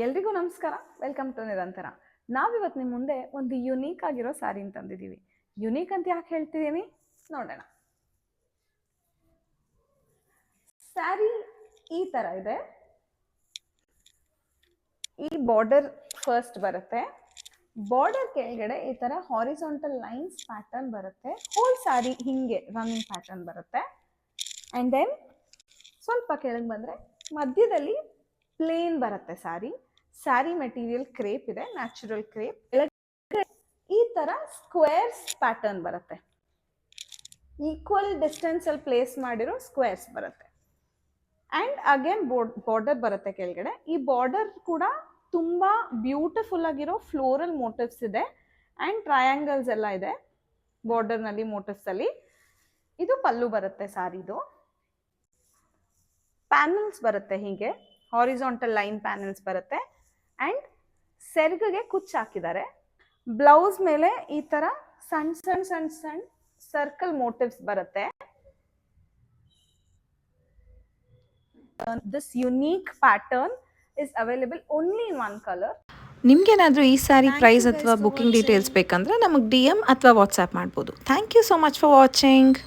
ಎಲ್ರಿಗೂ ನಮಸ್ಕಾರ. Welcome to ನಿರಂತರ. ನಾವಿವತ್ತು ನಿಮ್ಮ ಮುಂದೆ ಒಂದು ಯುನೀಕ್ ಆಗಿರೋ ಸ್ಯಾರಿ ತಂದಿದ್ದೀವಿ. ಯುನೀಕ್ ಅಂತ ಯಾಕೆ ಹೇಳ್ತಿದ್ದೀನಿ ನೋಡೋಣ. ಸ್ಯಾರಿ ಈ ತರ ಇದೆ. ಈ ಬಾರ್ಡರ್ ಫಸ್ಟ್ ಬರುತ್ತೆ. ಬಾರ್ಡರ್ ಕೆಳಗಡೆ ಈ ತರ ಹಾರಿಸಾಂಟಲ್ ಲೈನ್ಸ್ ಪ್ಯಾಟರ್ನ್ ಬರುತ್ತೆ. ಹೋಲ್ ಸ್ಯಾರಿ ಹಿಂಗೆ ರನ್ನಿಂಗ್ ಪ್ಯಾಟರ್ನ್ ಬರುತ್ತೆ. ಅಂಡ್ ದೆನ್ ಸ್ವಲ್ಪ ಕೆಳಗೆ ಬಂದ್ರೆ ಮಧ್ಯದಲ್ಲಿ ಪ್ಲೇನ್ ಬರುತ್ತೆ ಸ್ಯಾರಿ. ಸ್ಯಾರಿ ಮೆಟೀರಿಯಲ್ ಕ್ರೇಪ್ ಇದೆ, ನ್ಯಾಚುರಲ್ ಕ್ರೇಪ್. ಈ ತರ ಸ್ಕ್ವೇರ್ಸ್ ಪ್ಯಾಟರ್ನ್ ಬರುತ್ತೆ. ಈಕ್ವಲ್ ಡಿಸ್ಟೆನ್ಸ್ ಅಲ್ಲಿ ಪ್ಲೇಸ್ ಮಾಡಿರೋ ಸ್ಕ್ವೇರ್ಸ್ ಬರುತ್ತೆ. ಅಂಡ್ ಅಗೇನ್ ಬಾರ್ಡರ್ ಬರುತ್ತೆ ಕೆಳಗಡೆ. ಈ ಬಾರ್ಡರ್ ಕೂಡ ತುಂಬಾ ಬ್ಯೂಟಿಫುಲ್ ಆಗಿರೋ ಫ್ಲೋರಲ್ ಮೋಟಿವ್ಸ್ ಇದೆ ಅಂಡ್ ಟ್ರಯಾಂಗಲ್ಸ್ ಎಲ್ಲ ಇದೆ ಬಾರ್ಡರ್ ನಲ್ಲಿ, ಮೋಟಿವ್ಸ್ ಅಲ್ಲಿ. ಇದು ಪಲ್ಲು ಬರುತ್ತೆ ಸ್ಯಾರಿದು. ಪ್ಯಾನಲ್ಸ್ ಬರುತ್ತೆ ಹೀಗೆ, ಹಾರಿಸಾಂಟಲ್ ಲೈನ್ ಪ್ಯಾನಲ್ಸ್ ಬರುತ್ತೆ ಅಂಡ್ ಸೆರ್ಗ್ಗೆ ಕುಚ್ಚು ಹಾಕಿದ್ದಾರೆ. ಬ್ಲೌಸ್ ಮೇಲೆ ಈ ತರ ಸಣ್ಣ ಸಣ್ಣ ಸಣ್ಣ ಸಣ್ಣ ಸರ್ಕಲ್ ಮೋಟಿವ್ಸ್ ಬರುತ್ತೆ. This unique pattern is available only in one colour. ನಿಮ್ಗೇನಾದರೂ ಈ ಸ್ಯಾರಿ ಪ್ರೈಸ್ ಅಥವಾ ಬುಕಿಂಗ್ ಡೀಟೇಲ್ಸ್ ಬೇಕಂದ್ರೆ ನಮಗೆ DM ಅಥವಾ ವಾಟ್ಸ್ಆ್ಯಪ್ ಮಾಡ್ಬೋದು. Thank you so much for watching.